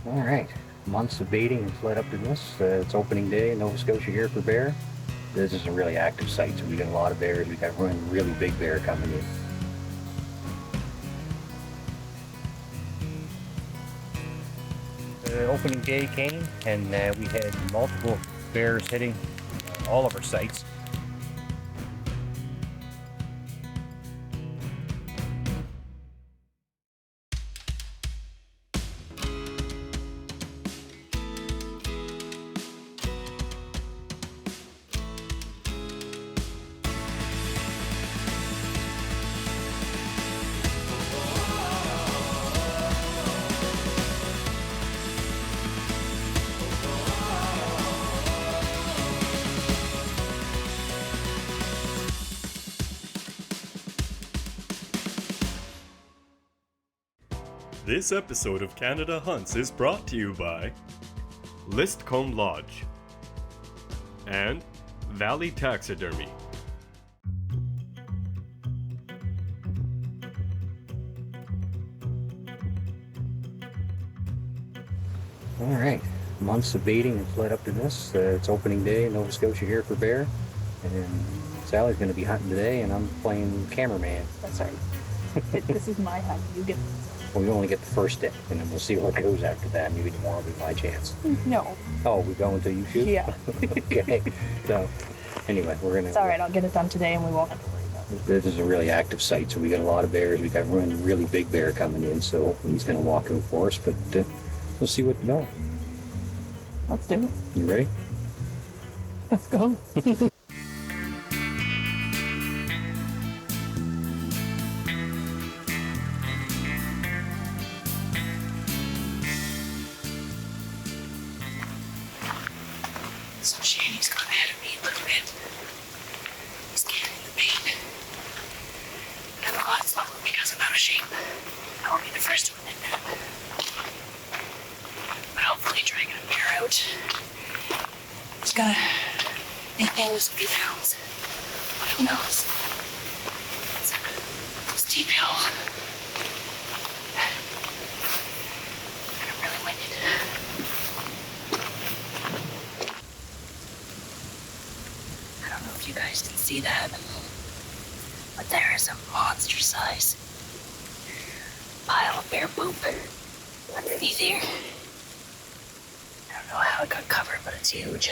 All right, months of baiting has led up to this. It's opening day in Nova Scotia here for bear. This is a really active site, so we got a lot of bears. We got one really big bear coming in. Opening day came, and we had multiple bears hitting all of our sites. This episode of Canada Hunts is brought to you by Listcombe Lodge and Valley Taxidermy. All right, months of baiting has led up to this. It's opening day in Nova Scotia here for bear, and Sally's going to be hunting today, and I'm playing cameraman. That's right. This is my hunt. You get. Well, we only get the first day, and then we'll see what goes after that. Maybe tomorrow will be my chance. No. Oh, we go until you shoot? Yeah. Okay. So, anyway, we're gonna. It's all right. I'll get it done today, and we won't have to worry about it. This is a really active site, so we got a lot of bears. We got one really big bear coming in, so he's gonna walk in for us. But we'll see what goes. Let's do it. You ready? Let's go. So Shanny's gone ahead of me a little bit. He's getting the bait. And I'm a lot slower because I'm out of shape. I won't be the first one in that. But hopefully dragging a bear out. He's got a nickname is 50 pounds. But who knows? It's a steep hill. And I'm really winded. I don't know if you guys can see that, but there is a monster size pile of bear poop underneath here. I don't know how it got covered, but it's huge.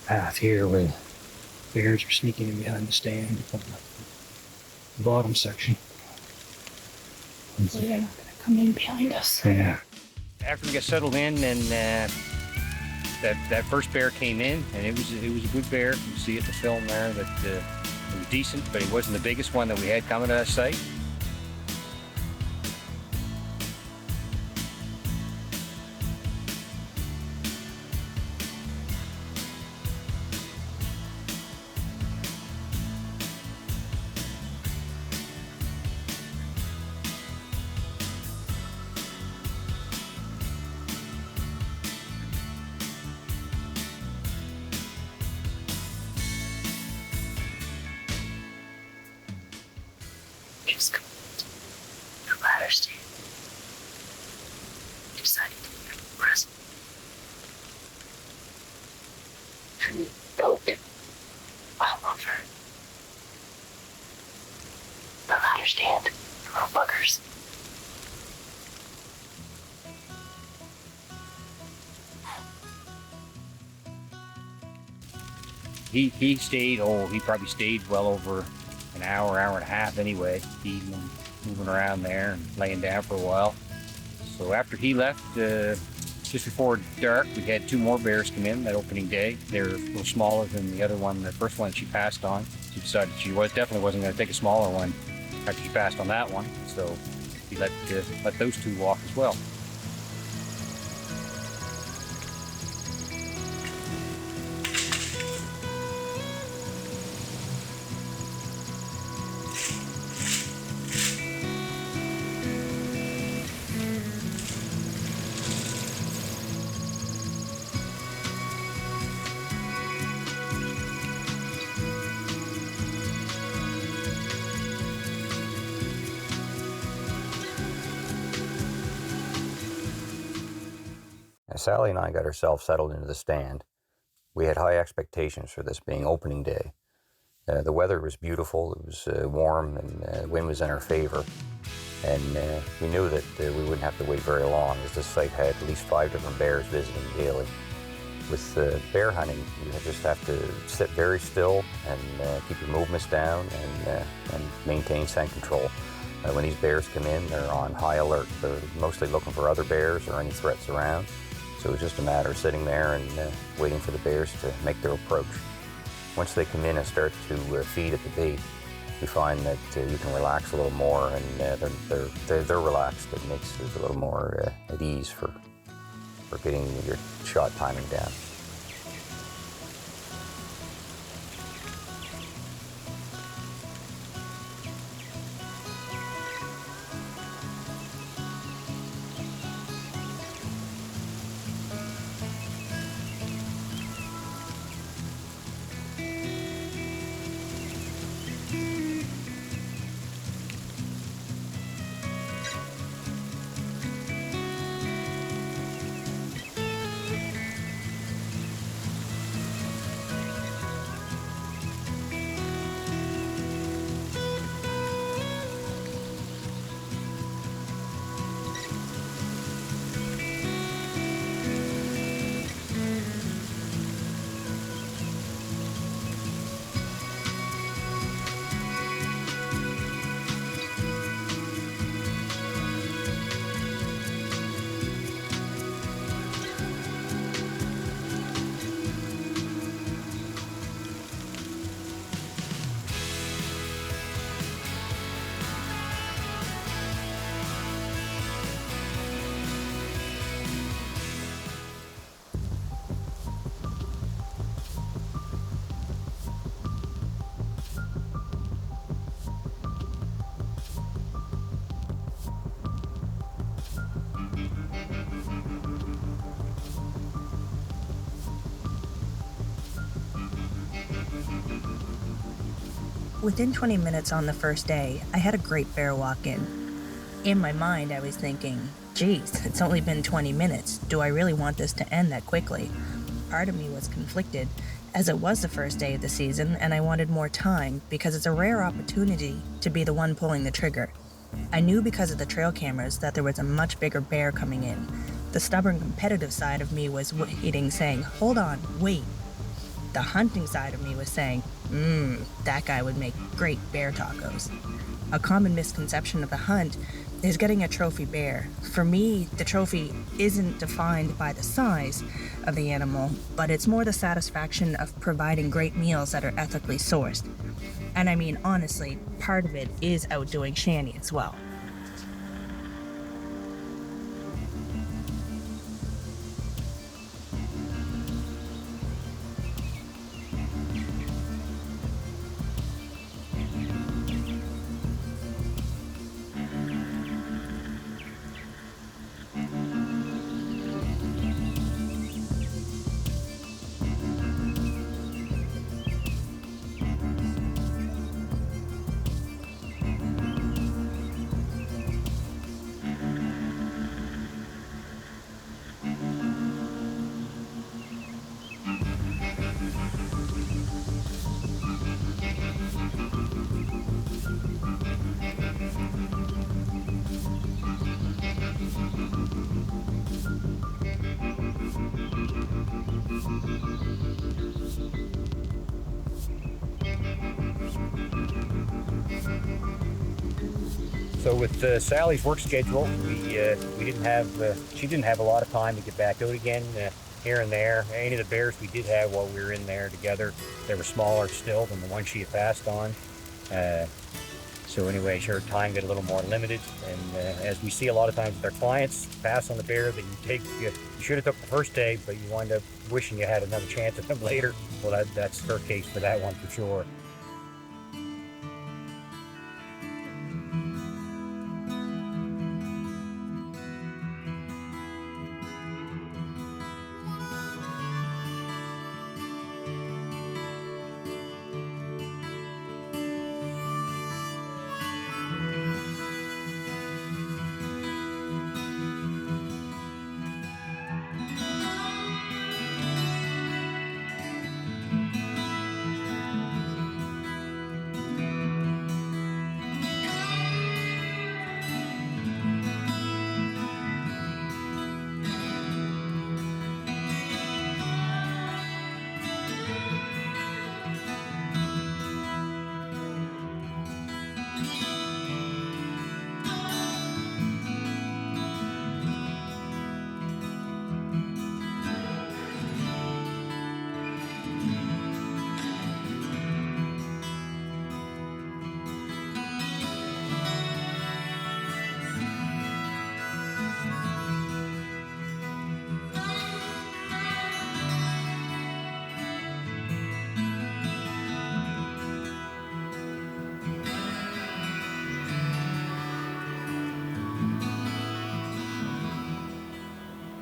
Path here where bears are sneaking in behind the stand from the bottom section. So they're not going to come in behind us. Yeah. After we got settled in, and that first bear came in, and it was a good bear. You can see it in the film there that it was decent, but it wasn't the biggest one that we had coming to that site. Just come to the ladder stand. Decided to press and poked all over the ladder stand. Little buggers. He stayed, he probably stayed well over an hour and a half anyway, feeding and moving around there and laying down for a while. So after he left, just before dark, we had two more bears come in that opening day. They're a little smaller than the other one, the first one she passed on. She decided she definitely wasn't going to take a smaller one after she passed on that one. So he let those two walk as well. Sally and I got ourselves settled into the stand. We had high expectations for this being opening day. The weather was beautiful, it was warm, and the wind was in our favor. And we knew that we wouldn't have to wait very long, as this site had at least 5 different bears visiting daily. With bear hunting, you just have to sit very still and keep your movements down and maintain scent control. When these bears come in, they're on high alert. They're mostly looking for other bears or any threats around. So it's just a matter of sitting there and waiting for the bears to make their approach. Once they come in and start to feed at the bait, we find that you can relax a little more, and they're relaxed. It makes it a little more at ease for getting your shot timing down. Within 20 minutes on the first day, I had a great bear walk in. In my mind, I was thinking, geez, it's only been 20 minutes. Do I really want this to end that quickly? Part of me was conflicted, as it was the first day of the season and I wanted more time because it's a rare opportunity to be the one pulling the trigger. I knew because of the trail cameras that there was a much bigger bear coming in. The stubborn competitive side of me was waiting, saying, hold on, wait. The hunting side of me was saying, that guy would make great bear tacos. A common misconception of the hunt is getting a trophy bear. For me, the trophy isn't defined by the size of the animal, but it's more the satisfaction of providing great meals that are ethically sourced. And I mean, honestly, part of it is outdoing Shanny as well. So with Sally's work schedule, we didn't have she didn't have a lot of time to get back out again here and there. Any of the bears we did have while we were in there together, they were smaller still than the one she had passed on. So anyway, her time got a little more limited, and as we see a lot of times with our clients, pass on the bear that you should have took the first day, but you wind up wishing you had another chance at them later. Well, that's her case for that one for sure.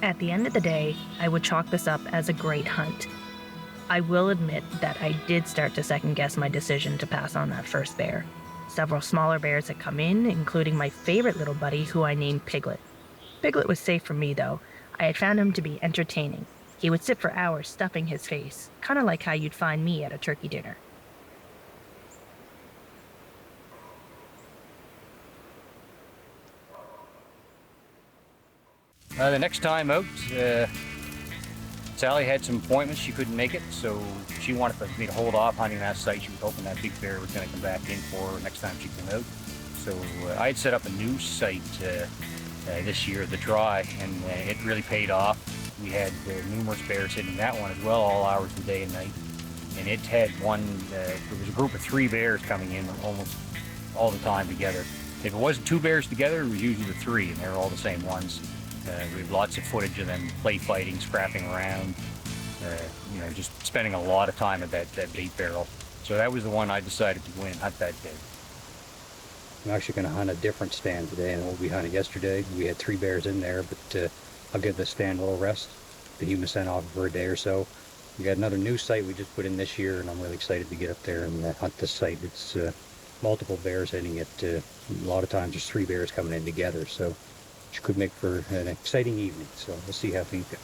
At the end of the day, I would chalk this up as a great hunt. I will admit that I did start to second guess my decision to pass on that first bear. Several smaller bears had come in, including my favorite little buddy who I named Piglet. Piglet was safe for me though. I had found him to be entertaining. He would sit for hours stuffing his face, kind of like how you'd find me at a turkey dinner. The next time out, Sally had some appointments. She couldn't make it, so she wanted me to hold off hunting that site. She was hoping that big bear was going to come back in for her next time she came out. So I had set up a new site this year, the Dry, and it really paid off. We had numerous bears hitting that one as well, all hours of the day and night. And it had there was a group of 3 bears coming in almost all the time together. If it wasn't 2 bears together, it was usually the 3, and they were all the same ones. We have lots of footage of them play fighting, scrapping around, just spending a lot of time at that bait barrel. So that was the one I decided to go in and hunt that day. I'm actually going to hunt a different stand today than what we hunted yesterday. We had 3 bears in there, but I'll give the stand a little rest. The human sent off for a day or so. We got another new site we just put in this year, and I'm really excited to get up there and hunt this site. It's multiple bears hitting it. A lot of times there's 3 bears coming in together, so which could make for an exciting evening. So we'll see how things go.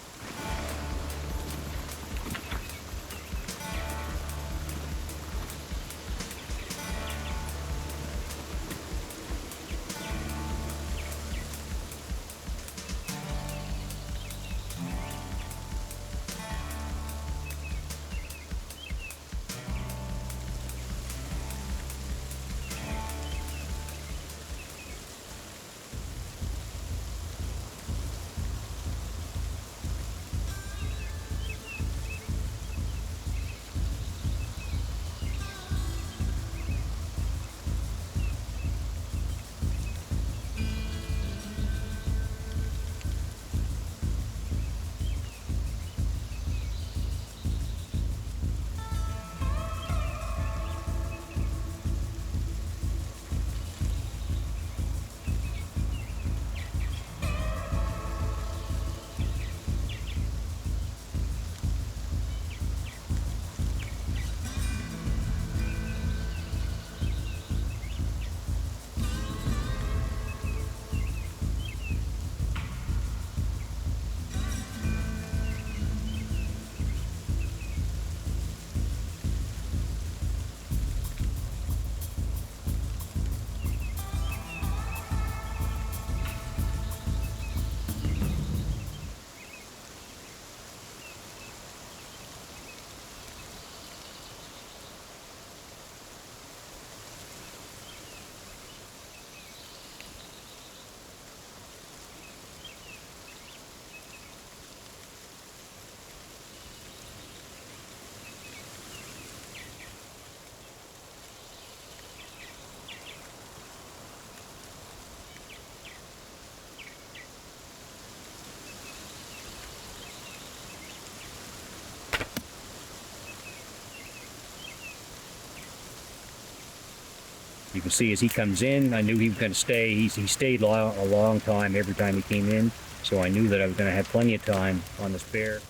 You can see as he comes in, I knew he was going to stay. He stayed a long time every time he came in, so I knew that I was going to have plenty of time on this bear.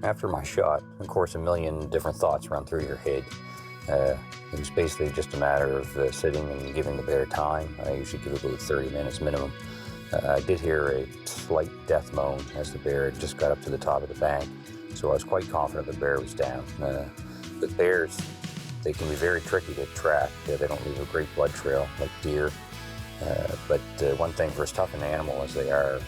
After my shot, of course, a million different thoughts run through your head. It was basically just a matter of sitting and giving the bear time. I usually give it about 30 minutes minimum. I did hear a slight death moan as the bear just got up to the top of the bank, so I was quite confident the bear was down. But bears, They can be very tricky to track. They don't leave a great blood trail like deer. But one thing for as tough an animal as they are,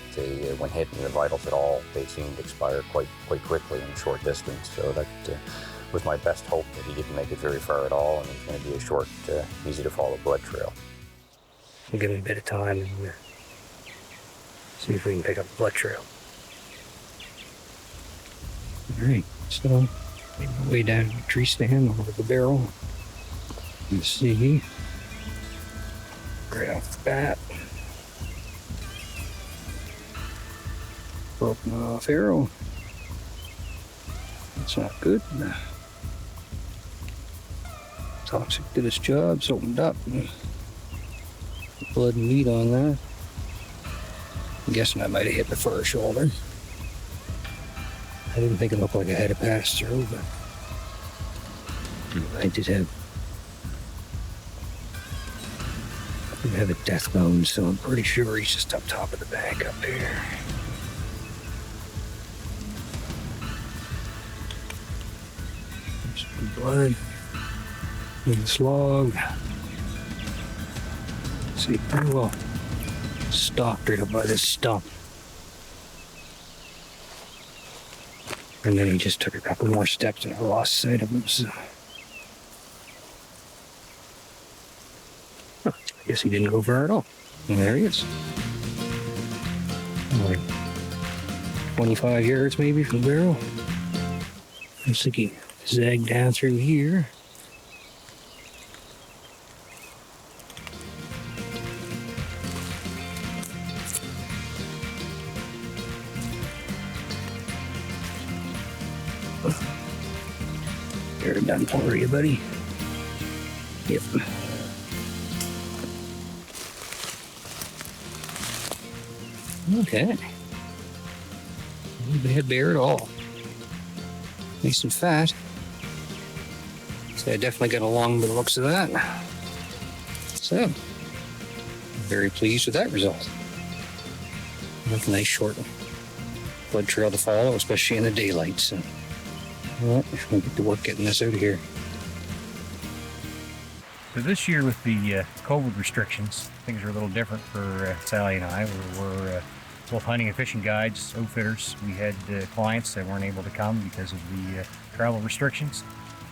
when hitting the vitals at all, they seem to expire quite quickly in a short distance. So that was my best hope, that he didn't make it very far at all, and it's going to be a short, easy to follow blood trail. We'll give him a bit of time and see if we can pick up the blood trail. All right, so way down to the tree stand over the barrel. You see, right off the bat, broken off arrow. That's not good. Toxic did its job, it's opened up. Blood and meat on that. I'm guessing I might have hit the fur shoulder. I didn't think it looked like I had a pass through, but I did have a death bone, so I'm pretty sure he's just up top of the bank up here. There's some blood in this log. See, pretty well stopped right up by this stump. And then he just took a couple more steps and I lost sight of him, so. Huh, I guess he didn't go far at all. And there he is. Like 25 yards maybe from the barrel. Looks like he zagged down through here. You're done for you, buddy. Yep. Okay. No bad bear at all. Nice and fat. So I definitely got along by the looks of that. So, very pleased with that result. That's a nice short blood trail to follow, especially in the daylight. So, well, we'll get to work getting this out of here. So this year with the COVID restrictions, things are a little different for Sally and I. We're both hunting and fishing guides, outfitters. We had clients that weren't able to come because of the travel restrictions.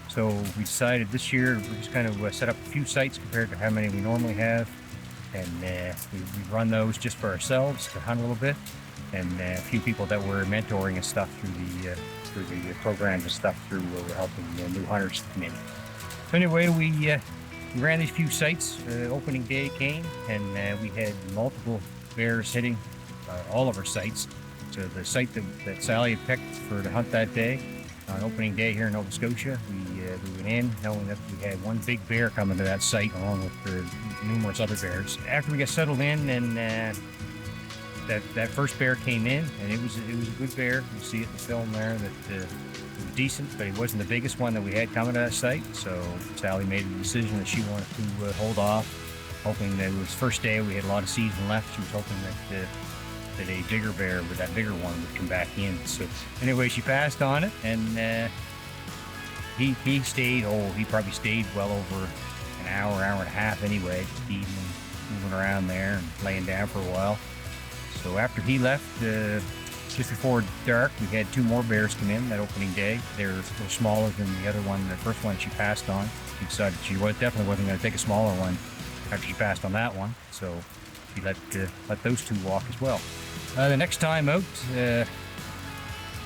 So we decided this year we're just kind of set up a few sites compared to how many we normally have. And we run those just for ourselves to hunt a little bit. And a few people that we're mentoring and stuff through the programs and stuff through helping new hunters come in. So anyway, we ran these few sites. Opening day came, and we had multiple bears hitting all of our sites. So the site that Sally had picked for to hunt that day, on opening day here in Nova Scotia, we went in knowing that we had one big bear coming to that site along with numerous other bears. After we got settled in, and that first bear came in, and it was a good bear. You see it in the film there that it was decent, but it wasn't the biggest one that we had coming to that site. So Sally made the decision that she wanted to hold off, hoping that it was first day. We had a lot of season left. She was hoping that a bigger bear, but that bigger one would come back in. So anyway, she passed on it, and he stayed. Oh, he probably stayed well over an hour and a half anyway, just feeding and moving around there and laying down for a while. So after he left, just before dark, we had two more bears come in that opening day. They're a little smaller than the other one, the first one she passed on. She decided she definitely wasn't going to take a smaller one after she passed on that one. So she let those two walk as well. The next time out,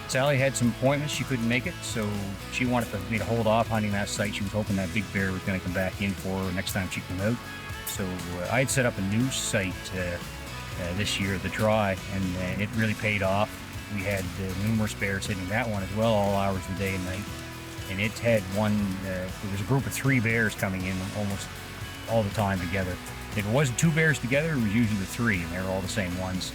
Sally had some appointments. She couldn't make it, so she wanted me to hold off hunting that site. She was hoping that big bear was going to come back in for her next time she came out. So I had set up a new site this year, the Dry, and it really paid off. We had numerous bears hitting that one as well, all hours of the day and night. And it had there was a group of 3 bears coming in almost all the time together. If it wasn't 2 bears together, it was usually the 3, and they were all the same ones.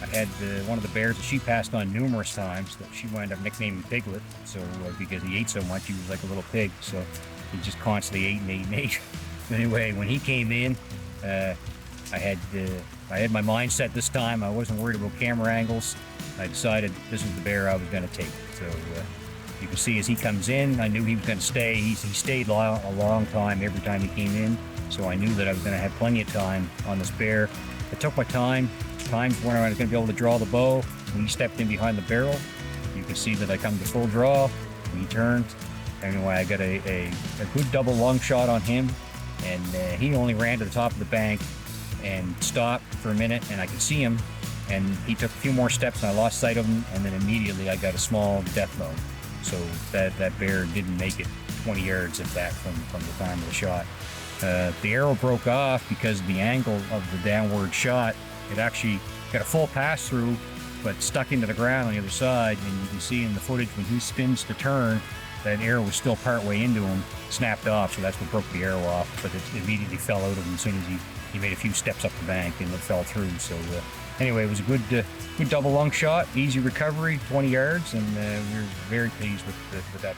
I had one of the bears that she passed on numerous times that she wound up nicknaming Piglet, so because he ate so much, he was like a little pig, so he just constantly ate and ate and ate. Anyway, when he came in, I had my mind set this time. I wasn't worried about camera angles. I decided this was the bear I was going to take. So You can see as he comes in, I knew he was going to stay. He stayed a long time every time he came in, so I knew that I was going to have plenty of time on this bear. I took my time. Times when I was going to be able to draw the bow. When he stepped in behind the barrel, you can see that I come to full draw. When he turned, anyway, I got a good double lung shot on him, and he only ran to the top of the bank and stopped for a minute, and I could see him, and he took a few more steps, and I lost sight of him, and then immediately I got a small death mode. So that bear didn't make it 20 yards, if that, from the time of the shot. The arrow broke off because of the angle of the downward shot. It actually got a full pass through, but stuck into the ground on the other side, and you can see in the footage when he spins to turn, that arrow was still part way into him, snapped off, so that's what broke the arrow off, but it immediately fell out of him as soon as he made a few steps up the bank, and it fell through. So anyway, it was a good double lung shot, easy recovery, 20 yards, and we were very pleased with that.